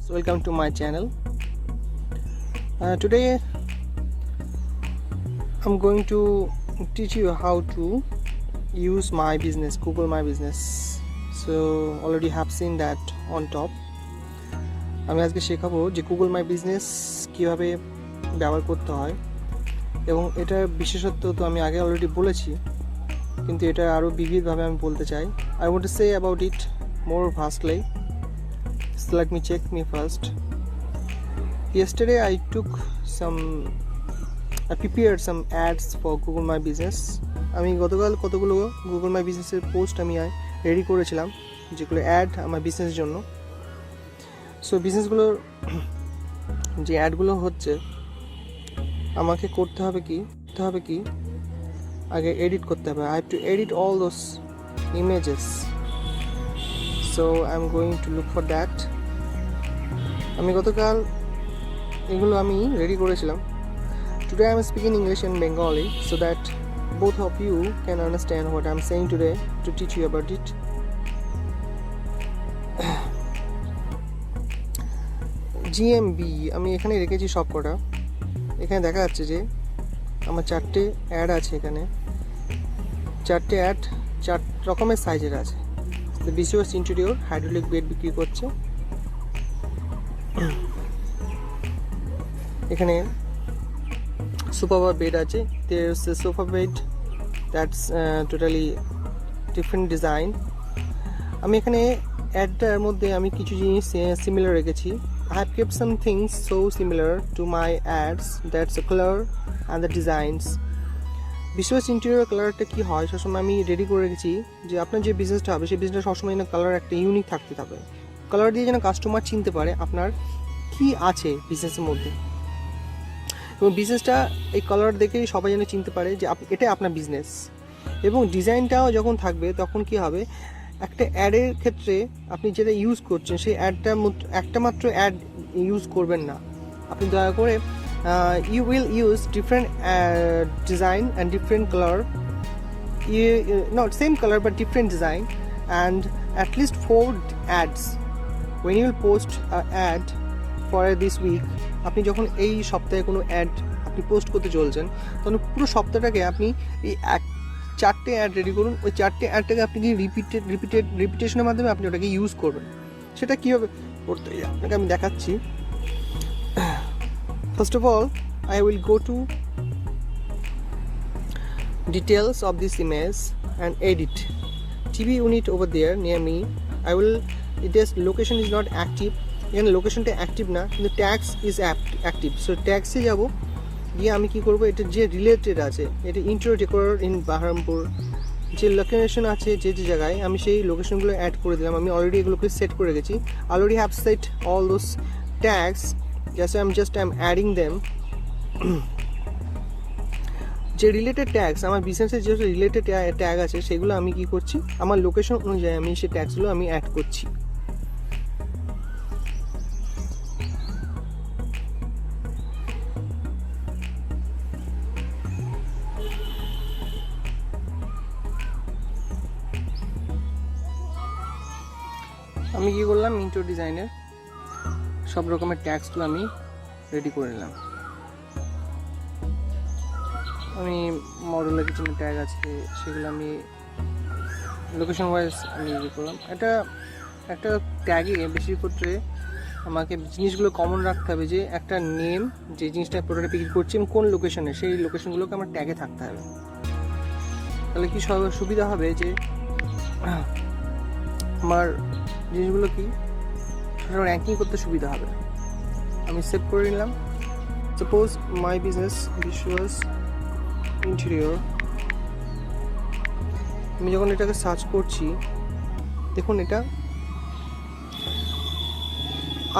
welcome to my channel. Today I'm going to teach you how to use my business, Google My Business. So already have seen that on top. আমি আজকে শেখাবো যে Google My Business কিভাবে ব্যবহার করতে হয় এবং এটার বিশেষত্ব তো আমি আগে অলরেডি বলেছি, কিন্তু এটা আরো বিবিধভাবে আমি বলতে চাই. I want to say about it more vastly. So let me check me first. Yesterday I prepared some ads for Google My Business. আমি গতকাল কতগুলো Google My Business এর পোস্ট আমি রেডি করেছিলাম, যেগুলো অ্যাড আমার বিজনেসের জন্য. সো বিজনেসগুলোর যে অ্যাডগুলো হচ্ছে আমাকে করতে হবে কি আগে এডিট করতে হবে. I have to edit all those images. So I'm going to look for that. আমি গতকাল এগুলো আমি রেডি করেছিলাম. Today I'm speaking English and Bengali so that both of you can understand what I'm saying today to teach you about it. GMB আমি এখানে রেখেছি সবকটা. এখানে দেখা যাচ্ছে যে আমার 4টে অ্যাড আছে. এখানে 4টে অ্যাড 4 রকমের সাইজের আছে. বিসিওস ইন্টেরিয়র হাইড্রোলিক বেড বিক্রি করছে. এখানে সোফা বেড আছে. there's a sofa bed that's totally different design. আমি এখানে অ্যাডটার মধ্যে আমি কিছু জিনিস সিমিলার রেখেছি. I have kept some things so similar to my ads, that's the color and the designs. বিশেষ ইন্টেরিয়র কালারটা কি হয় সবসময় আমি রেডি করে রেখেছি যে আপনার যে বিজনেসটা হবে সেই বিজনেসটা সবসময় না কালার একটা ইউনিক থাকতে হবে. কালার দিয়ে যেন কাস্টমার চিনতে পারে আপনার কি আছে বিজনেসের মধ্যে, এবং বিজনেসটা এই কালার দেখেই সবাই যেন চিনতে পারে যে এটা আপনার বিজনেস. এবং ডিজাইনটাও যখন থাকবে তখন কি হবে, একটা অ্যাডের ক্ষেত্রে আপনি যেটা ইউজ করছেন সেই অ্যাডটার একটা মাত্র অ্যাড ইউজ করবেন না. আপনি দয়া করে you will use different design and different color, not same color but different design, and at least 4 ads when you will post an ad for this week. আপনি যখন এই সপ্তাহে কোনো অ্যাড আপনি পোস্ট করতে চলছেন তখন পুরো সপ্তাহটাকে আপনি এই 4টে অ্যাড রেডি করুন. ওই 4টে অ্যাডটাকে আপনি কি রিপিটেশনের মাধ্যমে আপনি ওটাকে ইউজ করবেন. সেটা কীভাবে করতে হয় আপনাকে আমি দেখাচ্ছি. First of all, I will go to details of this image and edit. TV unit over there near me. It is location is not active. এখানে লোকেশনটা অ্যাক্টিভ না, কিন্তু ট্যাক্স ইজ অ্যাক্টিভ. সো ট্যাক্সে যাব, গিয়ে আমি কী করবো, এটা যে রিলেটেড আছে, এটা ইন্টেরিয়র ডেকোর ইন বাহরামপুর, যে লোকেশন আছে যে জায়গায় আমি সেই লোকেশনগুলো অ্যাড করে দিলাম. আমি অলরেডি এগুলোকে সেট করে রেখেছি. Already have set all those tax. I'm adding them. যে রিলেটেড ট্যাক্স আমার বিজনেসের যে রিলেটেড ট্যাগ আছে সেগুলো আমি কি করছি, আমার লোকেশন অনুযায়ী আমি সেই ট্যাক্সগুলো আমি অ্যাড করছি. আমি কি করলাম, ইন্টো ডিজাইনের সব রকমের ট্যাক্সগুলো আমি রেডি করে নিলাম. আমি মডেলের কিছু ট্যাগ আছে সেগুলো আমি লোকেশন ওয়াইজ আমি রেডি করলাম. এটা একটা ট্যাগে বেশি ক্ষেত্রে আমাকে জিনিসগুলো কমন রাখতে হবে, যে একটা নেম, যে জিনিসটা প্রোডাক্টে বিক্রি করছি এবং কোন লোকেশনে, সেই লোকেশনগুলোকে আমার ট্যাগে থাকতে হবে. তাহলে কি সুবিধা হবে যে আমার জিনিসগুলো কি সেটা র্যাঙ্কিং করতে সুবিধা হবে. আমি সেভ করে নিলাম. Suppose my business visuals interior. আমি যখন এটাকে সার্চ করছি দেখুন এটা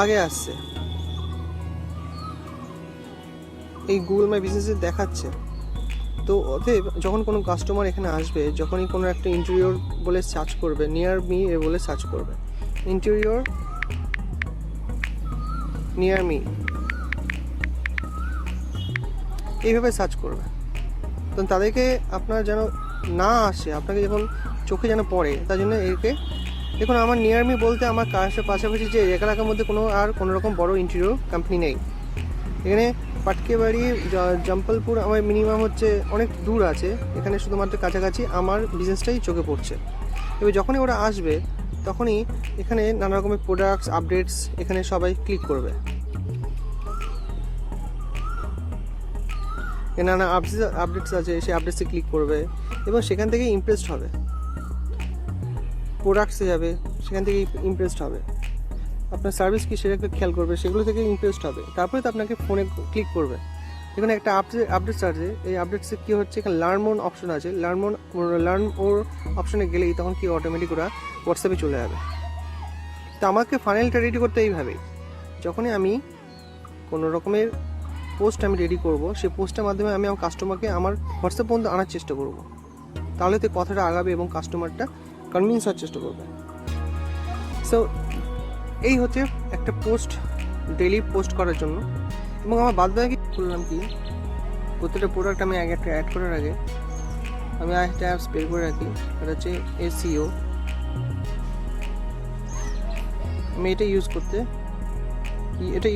আগে আসছে, এই গুগল মাই বিজনেসে দেখাচ্ছে. তো অতএব যখন কোনো কাস্টমার এখানে আসবে, যখনই কোনো একটা ইন্টেরিয়র বলে সার্চ করবে, নিয়ার মি বলে সার্চ করবে, ইন্টেরিয়র নিয়ার মি এইভাবে সার্চ করবে, তো তাদেরকে আপনার যেন না আসে, আপনাকে যখন চোখে যেন পড়ে, তার জন্য একে দেখুন আমার নিয়ার মি বলতে আমার কাছে পাশাপাশি যে এলাকার মধ্যে কোনো রকম বড় ইন্টেরিয়র কোম্পানি নেই। এখানে পাটকেবাড়ি জম্পলপুর আমার মিনিমাম হচ্ছে অনেক দূর আছে, এখানে শুধুমাত্র কাছাকাছি আমার বিজনেসটাই চোখে পড়ছে। এবার যখনই ওরা আসবে তখনই এখানে নানা রকমের প্রোডাক্টস আপডেটস এখানে সবাই ক্লিক করবে, নানা আপডেটস আছে সেই আপডেটসে ক্লিক করবে এবং সেখান থেকে ইমপ্রেসড হবে, প্রোডাক্টসে যাবে সেখান থেকে ইমপ্রেসড হবে, আপনার সার্ভিস কি সেটাকে খেয়াল করবে, সেগুলো থেকে ইমপ্রেসড হবে, তারপরে তো আপনাকে ফোনে ক্লিক করবে। এখানে একটা আপডেটস আছে, এই আপডেটসে কী হচ্ছে এখানে লার্ন মোর অপশন আছে, লার্ন মোর অপশনে গেলেই তখন কি অটোমেটিক ওরা হোয়াটসঅ্যাপে চলে যাবে। তো আমাকে ফাইনালটা রেডি করতে এইভাবেই, যখনই আমি কোনো রকমের পোস্ট আমি রেডি করব সেই পোস্টের মাধ্যমে আমি আমার কাস্টমারকে আমার হোয়াটসঅ্যাপ পর্যন্ত আনার চেষ্টা করব, তাহলে তো কথাটা আগাবে এবং কাস্টমারটা কনভিন্স হওয়ার চেষ্টা করবে। সো এই হচ্ছে একটা পোস্ট ডেইলি পোস্ট করার জন্য। এবং আমার বাদবাকি করলাম কি, প্রত্যেকটা প্রোডাক্ট আমি আগে একটা অ্যাড করার আগে আমি একটা অ্যাপস বের করে রাখি, এটা হচ্ছে SEO। আমি এটা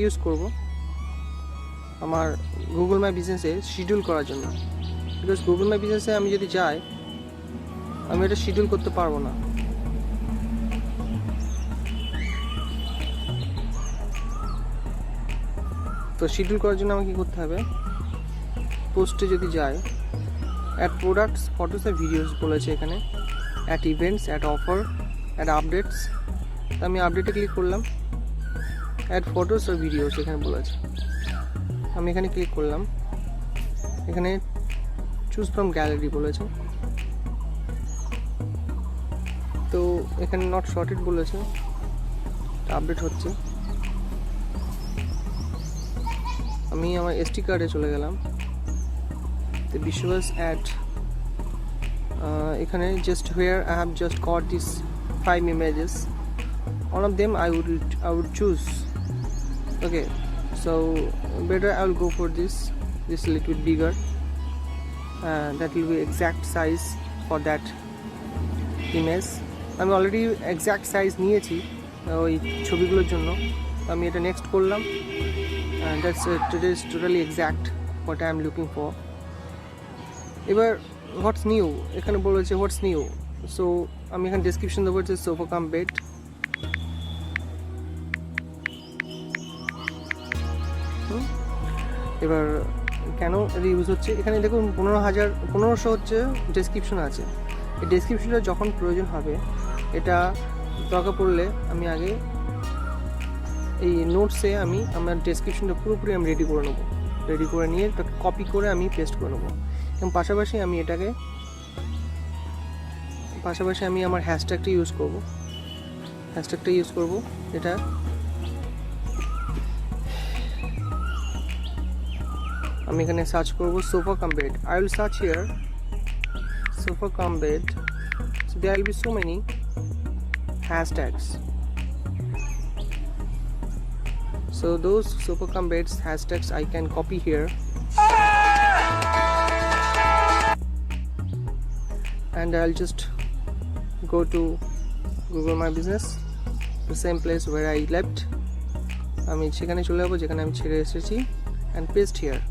ইউজ করব আমার গুগল মাই বিজনেসে শিডিউল করার জন্য, বিকজ গুগল মাই বিজনেসে আমি যদি যাই আমি এটা শিডিউল করতে পারবো না। তো শিডিউল করার জন্য আমাকে কী করতে হবে, পোস্টে যদি যাই অ্যাড প্রোডাক্টস ফটোস আর ভিডিওস বলেছে এখানে, add events, add offer, add updates. তো আমি আপডেটে ক্লিক করলাম, অ্যাড ফটোস আর ভিডিওস এখানে বলেছে, আমি এখানে ক্লিক করলাম, এখানে চুজ ফ্রম গ্যালারি বলেছে, তো এখানে নট শর্টেড বলেছে, আপডেট হচ্ছে। আমি আমার SD কার্ডে চলে গেলাম, তো বিশ্ববাস অ্যাড এখানে just here I have just got this 5 images, one of them I would choose. Okay, so better I will go for this a little bit bigger, that will be exact size for that image. আমি already exact size নিয়েছি ওই ছবিগুলোর জন্য, আমি এটা next করলাম, that's it is totally exact what I am looking for. এবার what's new এখানে বলেছে হোয়াটস নিউ, সো আমি এখানে ডেসক্রিপশন দেবো হচ্ছে সোফা কাম বেড। এবার কেন এটা ইউজ হচ্ছে এখানে দেখুন 1500 হচ্ছে ডেসক্রিপশন আছে, এই ডেসক্রিপশনটা যখন প্রয়োজন হবে এটা দরকার পড়লে আমি আগে এই নোটসে আমি আমার ডেসক্রিপশনটা পুরোপুরি আমি রেডি করে নেবো, রেডি করে নিয়ে এটাকে কপি করে আমি পেস্ট করে নেবো এবং পাশাপাশি আমি আমার হ্যাশট্যাগটা ইউজ করব, এটা আমি এখানে সার্চ করব sofa cum bed, I will search here sofa cum bed, so there will be so many hashtags, so those sofa cum beds hashtags I can copy here and I'll just go to Google My Business, the same place where I left, আমি সেখানে চলে যাব যেখানে আমি ছেড়ে এসেছি and paste here.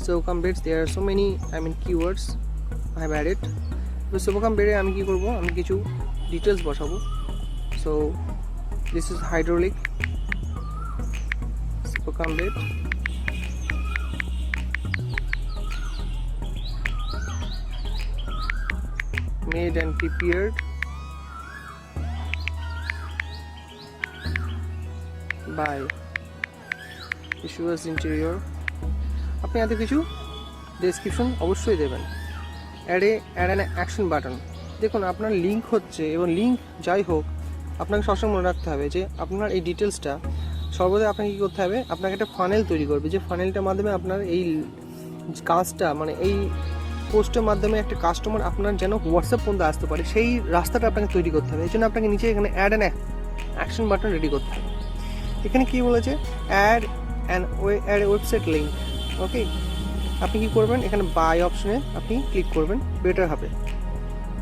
So come beds, there are so many keywords I have added. তো sofa cum বেডে আমি কি করব, আমি কিছু ডিটেলস বসাবো। So this is hydraulic sofa cum bed, made and prepared by Issuers Interior। আপনি এত কিছু ডেসক্রিপশন অবশ্যই দেবেন, অ্যাড অ্যান অ্যাকশন বাটন। দেখুন আপনার লিঙ্ক হচ্ছে এবং লিঙ্ক যাই হোক আপনাকে সবসময় মনে রাখতে হবে যে আপনার এই ডিটেলসটা সর্বদা আপনাকে কী করতে হবে, আপনাকে একটা ফানেল তৈরি করবে, যে ফানেলটার মাধ্যমে আপনার এই কাজটা মানে এই পোস্টের মাধ্যমে একটা কাস্টমার আপনার যেন হোয়াটসঅ্যাপ পর্যন্ত আসতে পারে সেই রাস্তাটা আপনাকে তৈরি করতে হবে। এই জন্য আপনাকে নিচে এখানে add an action button ready করতে হবে। এখানে কী বলেছে, অ্যাড ওয়েবসাইট লিঙ্ক। ওকে, আপনি কী করবেন, এখানে বাই অপশনে আপনি ক্লিক করবেন, বেটার হবে।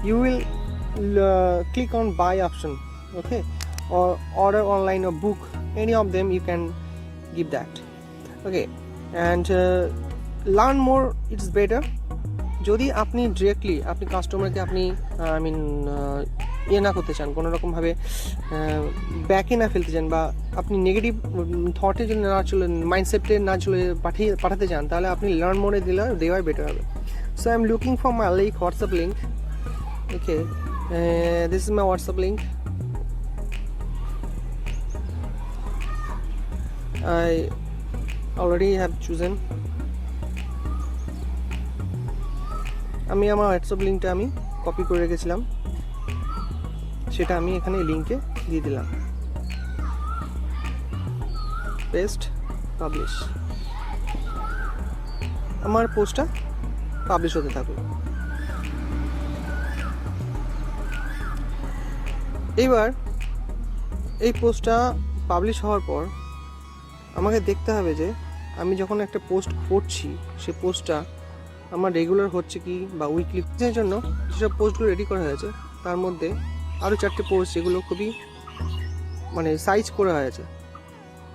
You will click on buy option, okay, or order online or book, any of them you can give that, okay. And learn more, it's better যদি আপনি directly আপনি কাস্টমারকে আপনি না করতে চান, কোনো রকমভাবে ব্যাকে না ফেলতে চান, বা আপনি নেগেটিভ থটে যদি না চলে, মাইন্ডসেটে না চলে পাঠাতে চান, তাহলে আপনি লার্ন মোডে দেওয়াই বেটার হবে। So I am looking for my link, WhatsApp link, okay, this is my WhatsApp link. I already have chosen. আমি আমার হোয়াটসঅ্যাপ লিঙ্কটা আমি কপি করে রেখেছিলাম, সেটা আমি এখানে লিঙ্কে দিয়ে দিলাম, পেস্ট, পাবলিশ। আমার পোস্টটা পাবলিশ হতে থাকলো। এইবার এই পোস্টটা পাবলিশ হওয়ার পর আমাকে দেখতে হবে যে আমি যখন একটা পোস্ট করছি সে পোস্টটা আমার রেগুলার হচ্ছে কি, বা উইকলি। এর জন্য যেসব পোস্টগুলো রেডি করা হয়েছে তার মধ্যে আরও 4টে পোস্ট যেগুলো খুবই সাইজ করা হয়েছে,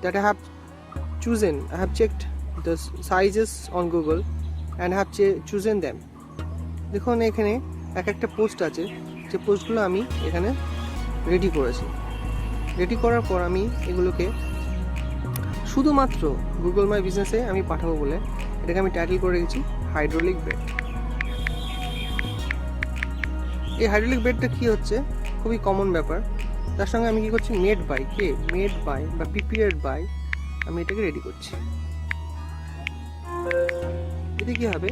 that I have chosen, I have checked the sizes on Google and have chosen them. দেখুন এখানে একটা পোস্ট আছে, যে পোস্টগুলো আমি এখানে রেডি করেছি। রেডি করার পর আমি এগুলোকে শুধুমাত্র গুগল মাই বিজনেসে আমি পাঠাবো বলে এটাকে আমি টাইটেল করে রেখেছি হাইড্রোলিক বেড। এই হাইড্রোলিক বেডটা কি হচ্ছে, খুবই কমন ব্যাপার। তার সঙ্গে আমি কি করছি, মেড বাই বা প্রিপেয়ার্ড বাই, আমি এটাকে রেডি করছি। এতে কি হবে,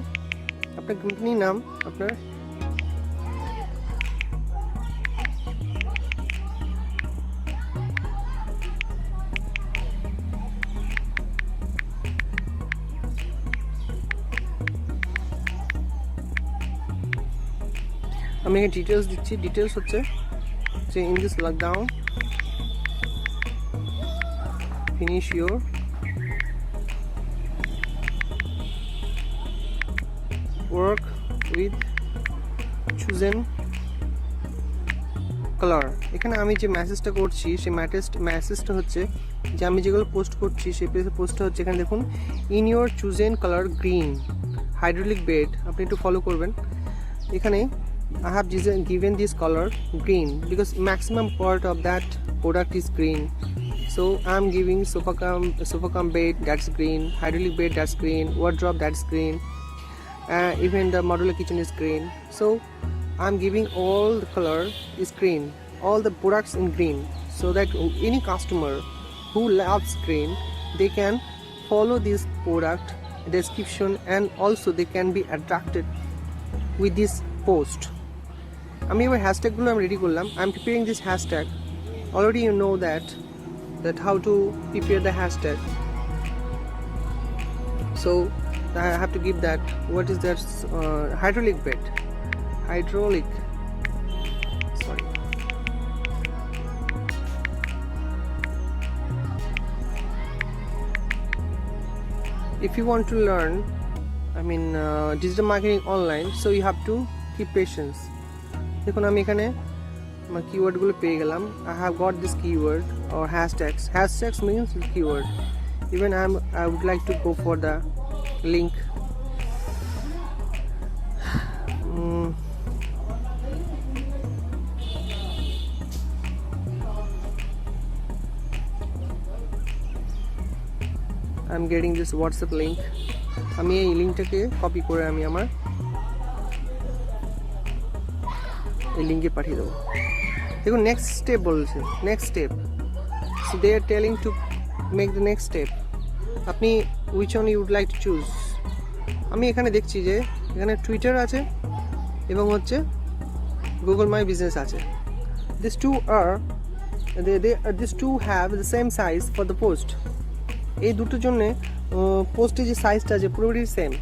আপনার কোম্পানির নাম, আপনার আমি এখানে ডিটেলস দিচ্ছি। ডিটেলস হচ্ছে যে in this lockdown finish your work with chosen colour. এখানে আমি যে মেসেজটা করছি সেই মেসেজটা হচ্ছে যে আমি যেগুলো পোস্ট করছি সেই পোস্টটা হচ্ছে এখানে দেখুন, in your chosen colour green hydraulic bed. আপনি একটু ফলো করবেন। এখানে I have given this color green because maximum part of that product is green. So I'm giving sofa bed, that's green, hydraulic bed, that's green, wardrobe, that's green, even the modular kitchen is green. So I'm giving all the color is green, all the products in green, so that any customer who loves green, they can follow this product description and also they can be attracted with this post. আমি এবার হ্যাশট্যাগুলো আমি ready করলাম। I am preparing this hashtag. Already you know that how to prepare the hashtag. So I have to give that, what is that, hydraulic bed, sorry, if you want to learn digital marketing online, so you have to keep patience. দেখুন আমি এখানে আমার কিওয়ার্ডগুলো পেয়ে গেলাম। I have got this keyword or hashtags means keyword. Even I would like to go for the link. I'm getting this WhatsApp link. আমি এই লিঙ্কটাকে copy করে আমি আমার এই লিঙ্কে পাঠিয়ে দেবো। দেখুন নেক্সট স্টেপ বলছে, next step. So they are telling to make the next step. আপনি which one you would like to choose. আমি এখানে দেখছি যে এখানে টুইটার আছে এবং হচ্ছে গুগল মাই বিজনেস আছে। This two have the same size for the post. এই দুটোর জন্যে পোস্টের যে সাইজটা আছে পুরোপুরি সেম।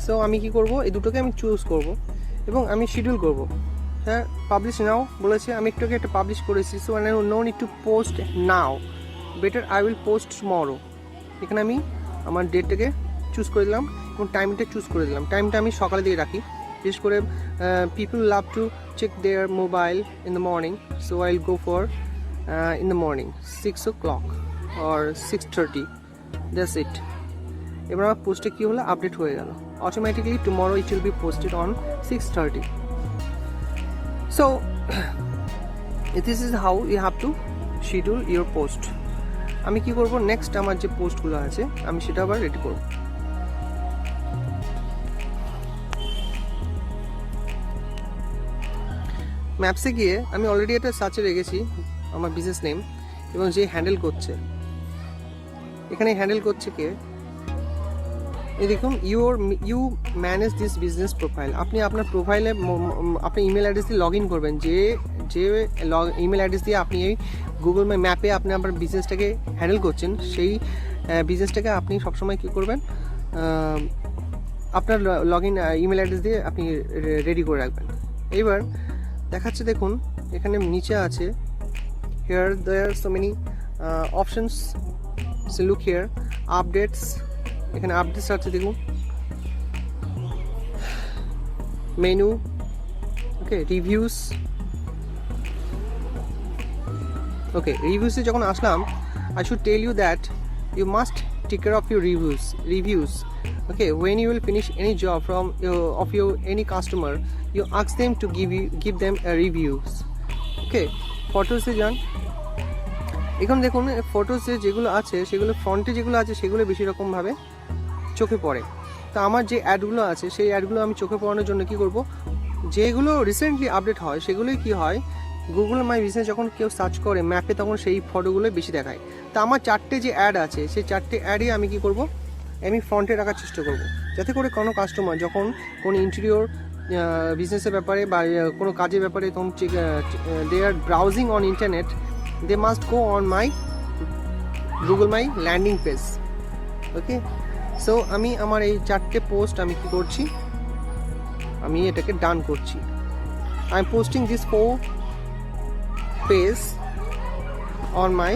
সো আমি কি করব, এই দুটোকে আমি চুজ করব এবং আমি শিডিউল করব। হ্যাঁ, পাবলিশ নাও বলেছে, আমি একটুকে একটা পাবলিশ করেছি। So no need to post now, better I will post tomorrow. এখানে আমি আমার ডেটটাকে চুজ করে দিলাম এবং টাইমটা চুজ করে দিলাম। টাইমটা আমি সকালের দিকে রাখি, বিশেষ করে people love to check their mobile in the morning, so I will go for in the morning 6 o'clock or 6:30. That's it. এবার আমার পোস্টে কি হলো, আপডেট হয়ে গেল automatically. Tomorrow it will be posted on 6:30. So this is how you have to schedule your post. আমি কি করব, নেক্সট আমার যে পোস্টগুলো আছে আমি সেটা আবার রেডি করব। ম্যাপসে গিয়ে আমি অলরেডি একটা সার্চে রেখেছি আমার বিজনেস নেম এবং যে হ্যান্ডেল করছে, এখানে হ্যান্ডেল করছে কে, এই দেখুন you manage this business profile. আপনি আপনার প্রোফাইলে আপনি ইমেল অ্যাড্রেস দিয়ে লগ ইন করবেন, যে ইমেল অ্যাড্রেস দিয়ে আপনি এই গুগল ম্যাপে আপনি আপনার বিজনেসটাকে হ্যান্ডেল করছেন, সেই বিজনেসটাকে আপনি সবসময় কী করবেন, আপনার লগ ইন ইমেল অ্যাড্রেস দিয়ে আপনি রেডি করে রাখবেন। এইবার দেখাচ্ছে দেখুন এখানে নিচে আছে, here there are so many options, so look here, updates, এখানে আপডেটস আছে দেখুন, মেনু, ওকে, রিভিউস। ওকে, রিভিউসে যখন আসলাম, I should tell you that you must take care of your reviews. Okay, when you will finish any job from any customer, you ask them to give them a reviews. Okay, ফটোসে যান, এখন দেখুন ফটোসে যেগুলো আছে সেগুলো ফ্রন্টে যেগুলো আছে সেগুলো বেশি রকমভাবে চোখে পড়ে। তো আমার যে অ্যাডগুলো আছে সেই অ্যাডগুলো আমি চোখে পড়ানোর জন্য কি করব, যেগুলো রিসেন্টলি আপডেট হয় সেগুলোই কি হয়, গুগল মাই বিজনেস যখন কেউ সার্চ করে ম্যাপে তখন সেই ফটোগুলোই বেশি দেখায়। তো আমার 4টে যে অ্যাড আছে সেই 4টে অ্যাডই আমি কি করব, আমি ফ্রন্টে রাখার চেষ্টা করব, যাতে করে কোনো কাস্টমার যখন কোনো ইন্টেরিয়র বিজনেসের ব্যাপারে বা কোনো কাজের ব্যাপারে তখন they are browsing on internet, they must go on my Google my landing page. Okay, so আমি আমার এই 4টে পোস্ট আমি কি করছি, আমি এটাকে ডান করছি। I am posting this 4 page on my,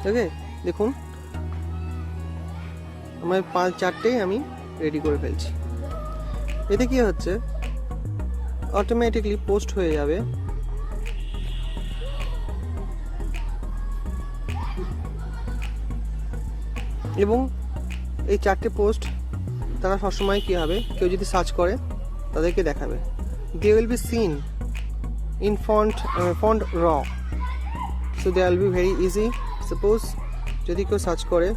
okay, দেখুন আমার 4টেই আমি রেডি করে ফেলছি। এতে কি হচ্ছে, অটোমেটিকলি পোস্ট হয়ে যাবে এবং এই 4টে পোস্ট তারা সবসময় কী হবে, কেউ যদি সার্চ করে তাদেরকে দেখাবে, they will be seen in front র, so they will be very easy. Suppose যদি কেউ সার্চ করে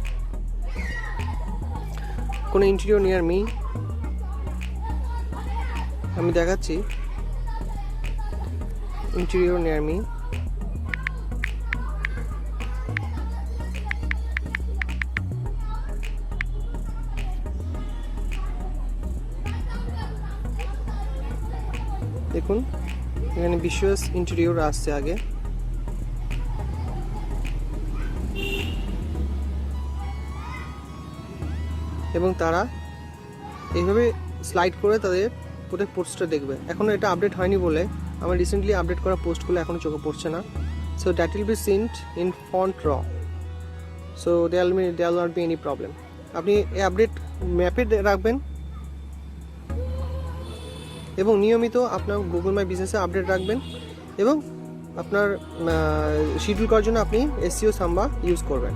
কোনো ইন্টেরিয়র নিয়ার মি, আমি দেখাচ্ছি ইন্টেরিয়র নিয়ার মি, দেখুন এখানে বিশ্বস ইন্টেরিয়র আসছে আগে, এবং তারা এইভাবে স্লাইড করে তাদের প্রত্যেক পোস্টটা দেখবে। এখনও এটা আপডেট হয়নি বলে আমার রিসেন্টলি আপডেট করা পোস্টগুলো এখনও চোখে পড়ছে না। So that will be synod in front র, সো দেয়াল নট বি এনি প্রবলেম। আপনি এই আপডেট ম্যাপে রাখবেন এবং নিয়মিত আপনার গুগল মাই বিজনেসে আপডেট রাখবেন এবং আপনার শিডিউল করার জন্য আপনি এসইও সাম্বা ইউজ করবেন।